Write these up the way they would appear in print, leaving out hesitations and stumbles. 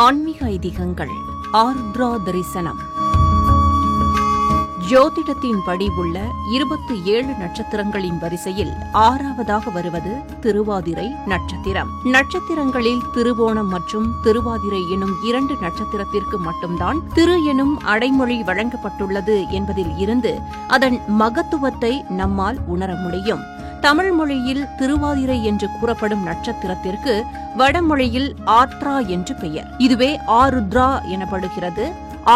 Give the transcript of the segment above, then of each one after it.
ஆன்மீக ஐதீகங்கள். ஆருத்ரா தரிசனம். ஜோதிடத்தின்படி உள்ள 27 நட்சத்திரங்களின் வரிசையில் 6வதாக வருவது திருவாதிரை நட்சத்திரம். நட்சத்திரங்களில் திருவோணம் மற்றும் திருவாதிரை எனும் 2 நட்சத்திரத்திற்கு மட்டும்தான் திரு எனும் அடைமொழி வழங்கப்பட்டுள்ளது என்பதில் இருந்து அதன் மகத்துவத்தை நம்மால் உணர முடியும். தமிழ் மொழியில் திருவாதிரை என்று கூறப்படும் நட்சத்திரத்திற்கு வடமொழியில் ஆத்ரா என்று பெயர். இதுவே ஆருத்ரா எனப்படுகிறது.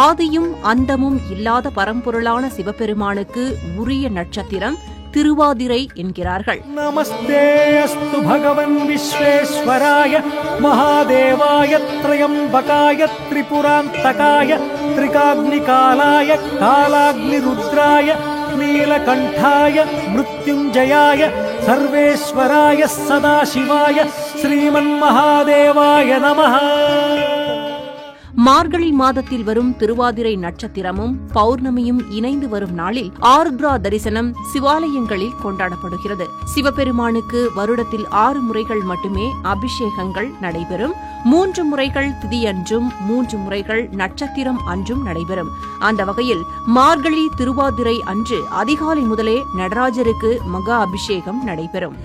ஆதியும் அந்தமும் இல்லாத பரம்பொருளான சிவபெருமானுக்கு உரிய நட்சத்திரம் திருவாதிரை என்கிறார்கள். நமஸ்தே அஸ்து பகவன் விஸ்வேஸ்வராய மகாதேவாய த்ரயம்பகாய திரிபுராந்தகாய திரிகாக்னிகாலாய காலாக்னிருத்ராய நீலகண்டாய மிருத்யுஞ்சயாய சர்வேஸ்வராய சதாசிவாய ஸ்ரீமன்மகாதேவாய நமஹ. மார்கழி மாதத்தில் வரும் திருவாதிரை நட்சத்திரமும் பௌர்ணமியும் இணைந்து வரும் நாளில் ஆருத்ரா தரிசனம் சிவாலயங்களில் கொண்டாடப்படுகிறது. சிவபெருமானுக்கு வருடத்தில் 6 முறைகள் மட்டுமே அபிஷேகங்கள் நடைபெறும். 3 முறைகள் திதியன்றும் 3 முறைகள் நட்சத்திரம் அன்றும் நடைபெறும். அந்த வகையில் மார்கழி திருவாதிரை அன்று அதிகாலை முதலே நடராஜருக்கு மகா அபிஷேகம் நடைபெறும்.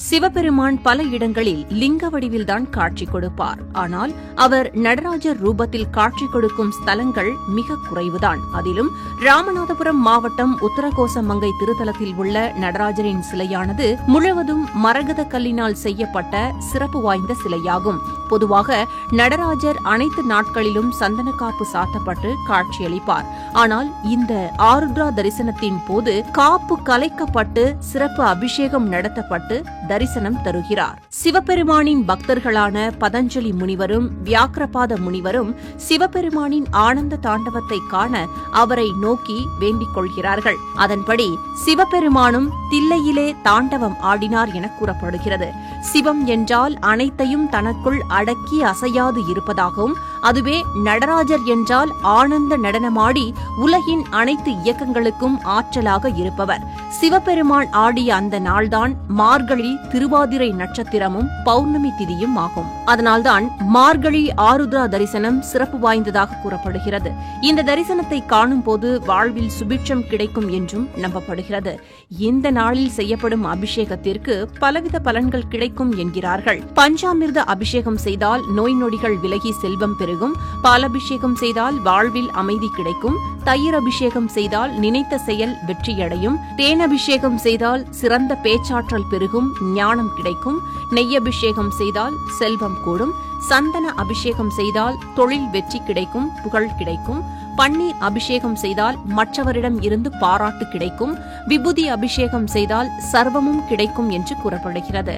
சிவபெருமான் பல இடங்களில் லிங்க வடிவில்தான் காட்சி கொடுப்பார். ஆனால் அவர் நடராஜர் ரூபத்தில் காட்சி கொடுக்கும் ஸ்தலங்கள் மிக குறைவுதான். அதிலும் ராமநாதபுரம் மாவட்டம் உத்தரகோசமங்கை திருத்தலத்தில் உள்ள நடராஜரின் சிலையானது முழுவதும் மரகத கல்லினால் செய்யப்பட்ட சிறப்பு வாய்ந்த சிலையாகும். பொதுவாக நடராஜர் அனைத்து நாட்களிலும் சந்தனக்காப்பு சாத்தப்பட்டு காட்சியளிப்பார். ஆனால் இந்த ஆருத்ரா தரிசனத்தின் போது காப்பு கலைக்கப்பட்டு சிறப்பு அபிஷேகம் நடத்தப்பட்டு தரிசனம் தருகிறார். சிவபெருமானின் பக்தர்களான பதஞ்சலி முனிவரும் வியாக்கிரபாத முனிவரும் சிவபெருமானின் ஆனந்த தாண்டவத்தை காண அவரை நோக்கி வேண்டிக் கொள்கிறார்கள். அதன்படி சிவபெருமானும் தில்லையிலே தாண்டவம் ஆடினார் என கூறப்படுகிறது. சிவம் என்றால் அனைத்தையும் தனக்குள் அடக்கி அசையாது இருப்பதாகவும், அதுவே நடராஜர் என்றால் ஆனந்த நடனமாடி உலகின் அனைத்து இயக்கங்களுக்கும் ஆற்றலாக இருப்பவர். சிவபெருமான் ஆடிய அந்த நாள்தான் மார்கழி திருவாதிரை நட்சத்திரமும் பௌர்ணமி திதியும் ஆகும். அதனால்தான் மார்கழி ஆருத்ரா தரிசனம் சிறப்பு வாய்ந்ததாக கூறப்படுகிறது. இந்த தரிசனத்தை காணும் போது வாழ்வில் சுபிட்சம் கிடைக்கும் என்றும் நம்பப்படுகிறது. இந்த நாளில் செய்யப்படும் அபிஷேகத்திற்கு பலவித பலன்கள் கிடைக்கும் என்கிறார்கள். பஞ்சாமிர்த அபிஷேகம் செய்தால் நோய் நொடிகள் விலகி செல்வம் பெருகும். பாலபிஷேகம் செய்தால் வாழ்வில் அமைதி கிடைக்கும். தயிர் அபிஷேகம் செய்தால் நினைத்த செயல் வெற்றியடையும். தேன் அபிஷேகம் செய்தால் சிறந்த பேச்சாற்றல் பெருகும், ஞானம் கிடைக்கும். நெய் அபிஷேகம் செய்தால் செல்வம் கூடும். சந்தன அபிஷேகம் செய்தால் தொழில் வெற்றி கிடைக்கும், புகழ் கிடைக்கும். பன்னீர் அபிஷேகம் செய்தால் மற்றவரிடம் இருந்து பாராட்டு கிடைக்கும். விபூதி அபிஷேகம் செய்தால் சர்வமும் கிடைக்கும் என்று கூறப்படுகிறது.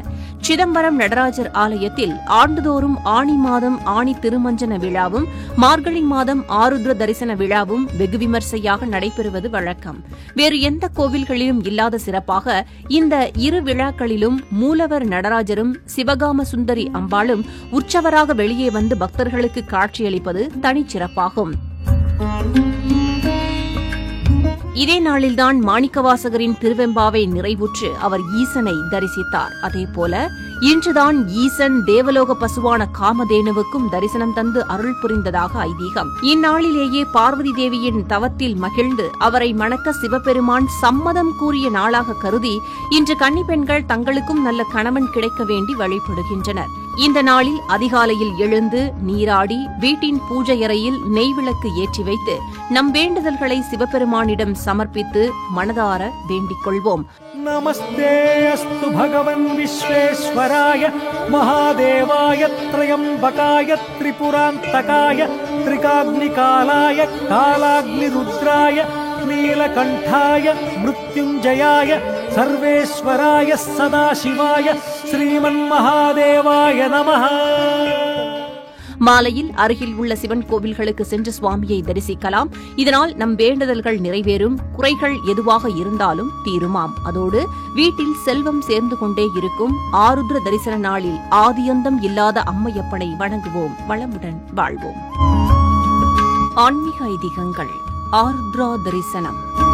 சிதம்பரம் நடராஜர் ஆலயத்தில் ஆண்டுதோறும் ஆனி மாதம் ஆனி திருமஞ்சன விழாவும் மார்கழி மாதம் ஆருத்ர தரிசன விழாவும் வெகு விமர்சையாக நடைபெறுவது வழக்கம். வேறு எந்த கோவில்களிலும் இல்லாத சிறப்பாக இந்த இரு விழாக்களிலும் மூலவர் நடராஜரும் சிவகாம சுந்தரி அம்பாளும் உற்சவராக வெளியே வந்து பக்தர்களுக்கு காட்சியளிப்பது தனிச்சிறப்பாகும். இதே நாளில்தான் மாணிக்கவாசகரின் திருவெம்பாவை நிறைவுற்று அவர் ஈசனை தரிசித்தார். அதேபோல இன்றுதான் ஈசன் தேவலோக பசுவான காமதேனுவுக்கும் தரிசனம் தந்து அருள் புரிந்ததாக ஐதீகம். இந்நாளிலேயே பார்வதி தேவியின் தவத்தில் மகிழ்ந்து அவரை மணக்க சிவபெருமான் சம்மதம் கூறிய நாளாக கருதி இன்று கன்னிப்பெண்கள் தங்களுக்கும் நல்ல கணவன் கிடைக்க வேண்டி வழிபடுகின்றனர். இந்த நாளில் அதிகாலையில் எழுந்து நீராடி வீட்டின் பூஜையறையில் நெய்விளக்கு ஏற்றி வைத்து நம் வேண்டுதல்களை சிவபெருமானிடம் சமர்ப்பித்து மனதார வேண்டிக் கொள்வோம். நமஸ்தே அஸ்து பகவன் விஸ்வேஸ்வராய மகாதேவாய த்ரயம்பகாய திரிபுராந்தகாய திரிகாக்னிகாலாய காலாக்னிருத்ராய நீலகண்டாய மிருத்யுஞ்சயாய சர்வேஸ்வராய சதாசிவாய ஸ்ரீமன்மகாதேவாய நமஹ. மாலையில் அருகில் உள்ள சிவன் கோவில்களுக்கு சென்று சுவாமியை தரிசிக்கலாம். இதனால் நம் வேண்டுதல்கள் நிறைவேறும், குறைகள் எதுவாக இருந்தாலும் தீருமாம். அதோடு வீட்டில் செல்வம் சேர்ந்து கொண்டே இருக்கும். ஆருத்ர தரிசன நாளில் ஆதியந்தம் இல்லாத அம்மையப்பனை வணங்குவோம், வளமுடன் வாழ்வோம். ஆன்மீக ஐதீகங்கள். ஆருத்ரா தரிசனம்.